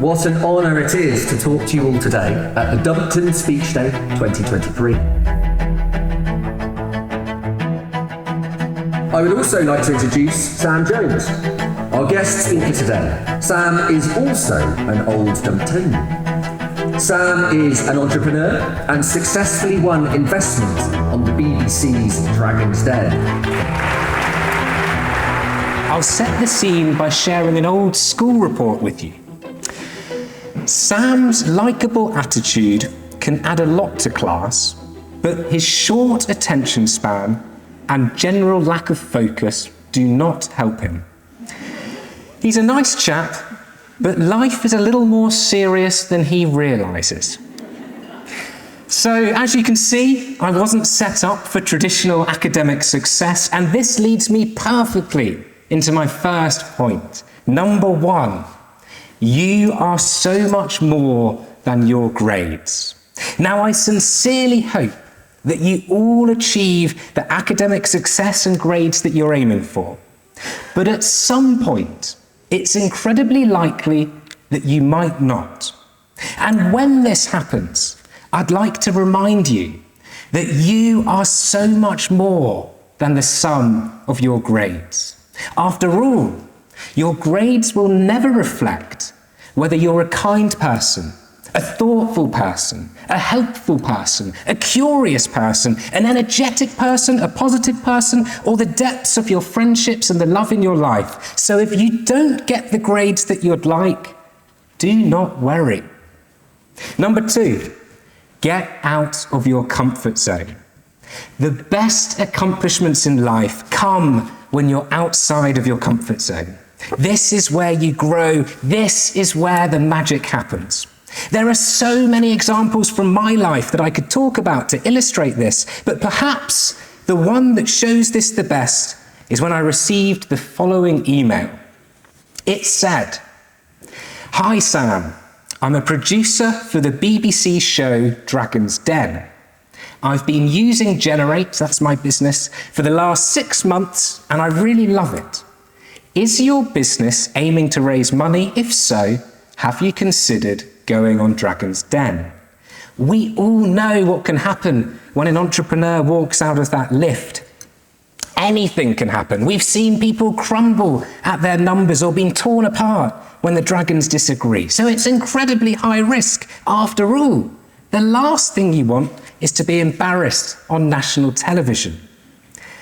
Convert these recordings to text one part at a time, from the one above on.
What an honour it is to talk to you all today at the Dumpton Speech Day 2023. I would also like to introduce Sam Jones, our guest speaker today. Sam is also an old Dumptonian. Sam is an entrepreneur and successfully won investment on the BBC's Dragon's Den. I'll set the scene by sharing an old school report with you. Sam's likeable attitude can add a lot to class, but his short attention span and general lack of focus do not help him. He's a nice chap, but life is a little more serious than he realises. So, as you can see, I wasn't set up for traditional academic success, and this leads me perfectly into my first point. Number one, you are so much more than your grades. Now, I sincerely hope that you all achieve the academic success and grades that you're aiming for. But at some point, it's incredibly likely that you might not. And when this happens, I'd like to remind you that you are so much more than the sum of your grades. After all, your grades will never reflect whether you're a kind person, a thoughtful person, a helpful person, a curious person, an energetic person, a positive person, or the depths of your friendships and the love in your life. So if you don't get the grades that you'd like, do not worry. Number two, get out of your comfort zone. The best accomplishments in life come when you're outside of your comfort zone. This is where you grow. This is where the magic happens. There are so many examples from my life that I could talk about to illustrate this, but perhaps the one that shows this the best is when I received the following email. It said, "Hi Sam, I'm a producer for the BBC show Dragon's Den. I've been using Generate, that's my business, for the last 6 months and I really love it. Is your business aiming to raise money? If so, have you considered going on Dragon's Den?" We all know what can happen when an entrepreneur walks out of that lift. Anything can happen. We've seen people crumble at their numbers or been torn apart when the dragons disagree. So it's incredibly high risk. After all, the last thing you want is to be embarrassed on national television.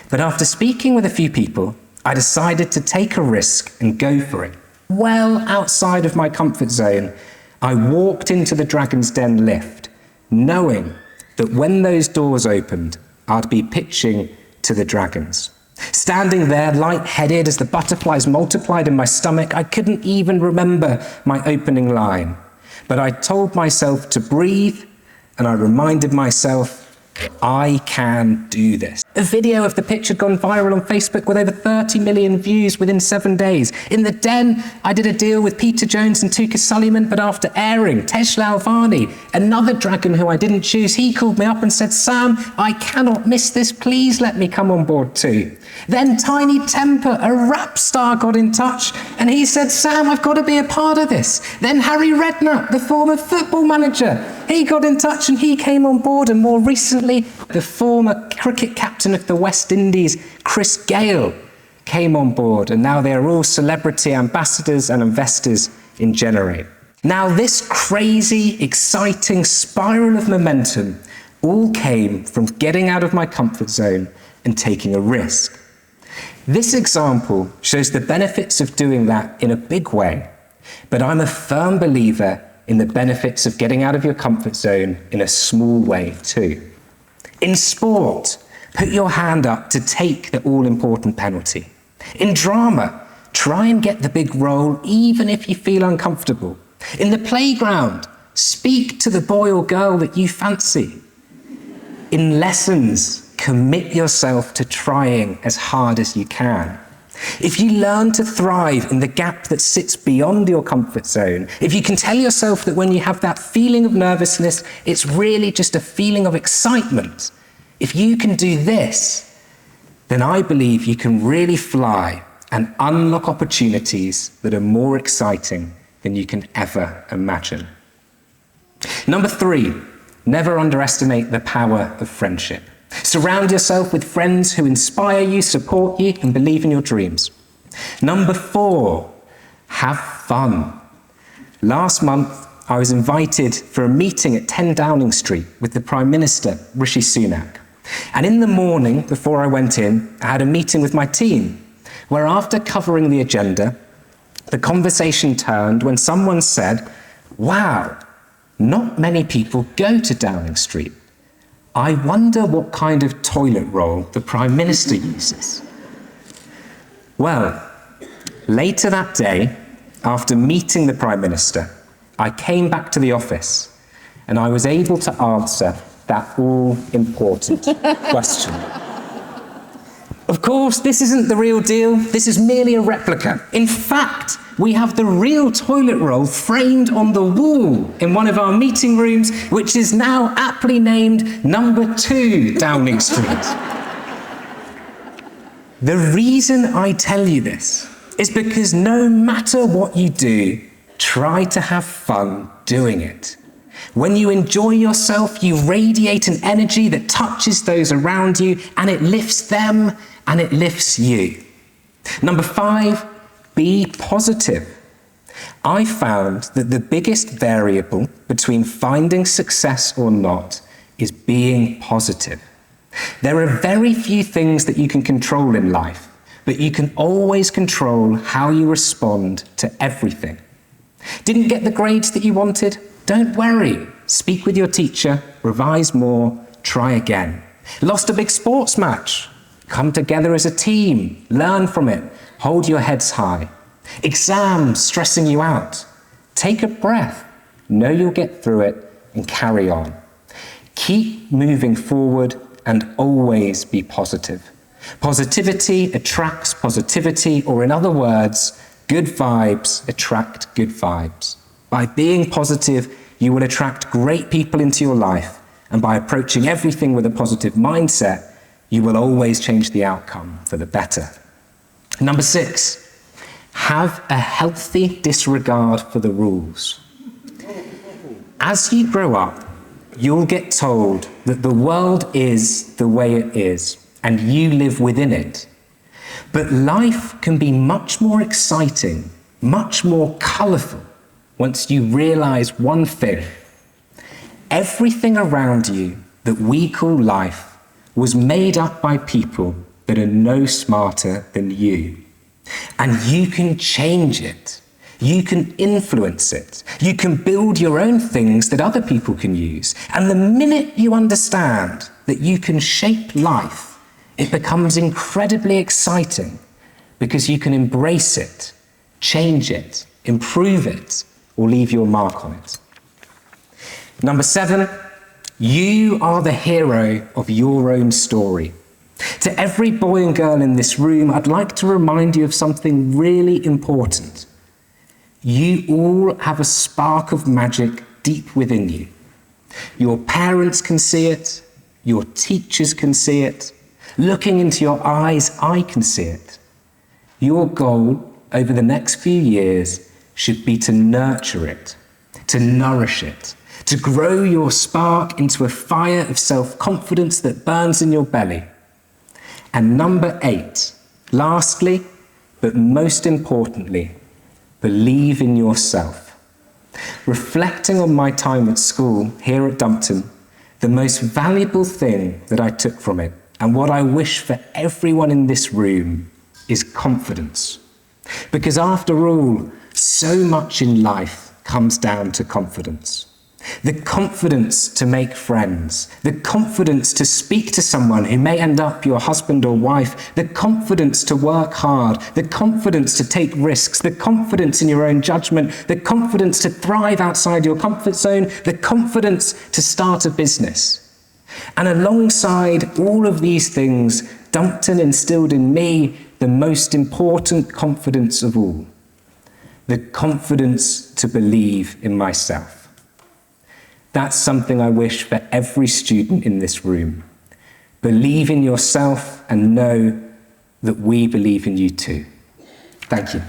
But after speaking with a few people, I decided to take a risk and go for it. Well outside of my comfort zone, I walked into the Dragon's Den lift, knowing that when those doors opened, I'd be pitching to the dragons. Standing there, light-headed as the butterflies multiplied in my stomach, I couldn't even remember my opening line. But I told myself to breathe, and I reminded myself, I can do this. A video of the pitch had gone viral on Facebook with over 30 million views within 7 days. In the Den, I did a deal with Peter Jones and Tuka Sullivan, but after airing, Tej Lalvani, another dragon who I didn't choose, he called me up and said, "Sam, I cannot miss this, please let me come on board too." Then Tiny Temper, a rap star, got in touch and he said, "Sam, I've got to be a part of this." Then Harry Redknapp, the former football manager, he got in touch and he came on board, and more recently, the former cricket captain of the West Indies, Chris Gale, came on board, and now they are all celebrity ambassadors and investors in Generate. Now this crazy, exciting spiral of momentum all came from getting out of my comfort zone and taking a risk. This example shows the benefits of doing that in a big way, but I'm a firm believer in the benefits of getting out of your comfort zone in a small way too. In sport, put your hand up to take the all-important penalty. In drama, try and get the big role even if you feel uncomfortable. In the playground, speak to the boy or girl that you fancy. In lessons, commit yourself to trying as hard as you can. If you learn to thrive in the gap that sits beyond your comfort zone, if you can tell yourself that when you have that feeling of nervousness, it's really just a feeling of excitement, if you can do this, then I believe you can really fly and unlock opportunities that are more exciting than you can ever imagine. Number 3, never underestimate the power of friendship. Surround yourself with friends who inspire you, support you, and believe in your dreams. Number 4, have fun. Last month, I was invited for a meeting at 10 Downing Street with the Prime Minister, Rishi Sunak. And in the morning, before I went in, I had a meeting with my team, where after covering the agenda, the conversation turned when someone said, "Wow, not many people go to Downing Street. I wonder what kind of toilet roll the Prime Minister uses." Well, later that day, after meeting the Prime Minister, I came back to the office and I was able to answer that all-important question. Of course, this isn't the real deal. This is merely a replica. In fact, we have the real toilet roll framed on the wall in one of our meeting rooms, which is now aptly named number 2 Downing Street. The reason I tell you this is because no matter what you do, try to have fun doing it. When you enjoy yourself, you radiate an energy that touches those around you, and it lifts them and it lifts you. Number 5, be positive. I found that the biggest variable between finding success or not is being positive. There are very few things that you can control in life, but you can always control how you respond to everything. Didn't get the grades that you wanted? Don't worry. Speak with your teacher, revise more, try again. Lost a big sports match? Come together as a team, learn from it, hold your heads high. Exams stressing you out? Take a breath, know you'll get through it, and carry on. Keep moving forward and always be positive. Positivity attracts positivity, or in other words, good vibes attract good vibes. By being positive, you will attract great people into your life, and by approaching everything with a positive mindset, you will always change the outcome for the better. Number 6, have a healthy disregard for the rules. As you grow up, you'll get told that the world is the way it is, and you live within it. But life can be much more exciting, much more colourful, once you realise one thing. Everything around you that we call life was made up by people that are no smarter than you. And you can change it. You can influence it. You can build your own things that other people can use. And the minute you understand that you can shape life, it becomes incredibly exciting because you can embrace it, change it, improve it, or leave your mark on it. Number 7, you are the hero of your own story. To every boy and girl in this room, I'd like to remind you of something really important. You all have a spark of magic deep within you. Your parents can see it, your teachers can see it. Looking into your eyes, I can see it. Your goal over the next few years should be to nurture it, to nourish it, to grow your spark into a fire of self-confidence that burns in your belly. And number 8, lastly, but most importantly, believe in yourself. Reflecting on my time at school here at Dumpton, the most valuable thing that I took from it, and what I wish for everyone in this room, is confidence. Because after all, so much in life comes down to confidence. The confidence to make friends, the confidence to speak to someone who may end up your husband or wife, the confidence to work hard, the confidence to take risks, the confidence in your own judgment, the confidence to thrive outside your comfort zone, the confidence to start a business. And alongside all of these things, Dumpton instilled in me the most important confidence of all, the confidence to believe in myself. That's something I wish for every student in this room. Believe in yourself and know that we believe in you too. Thank you.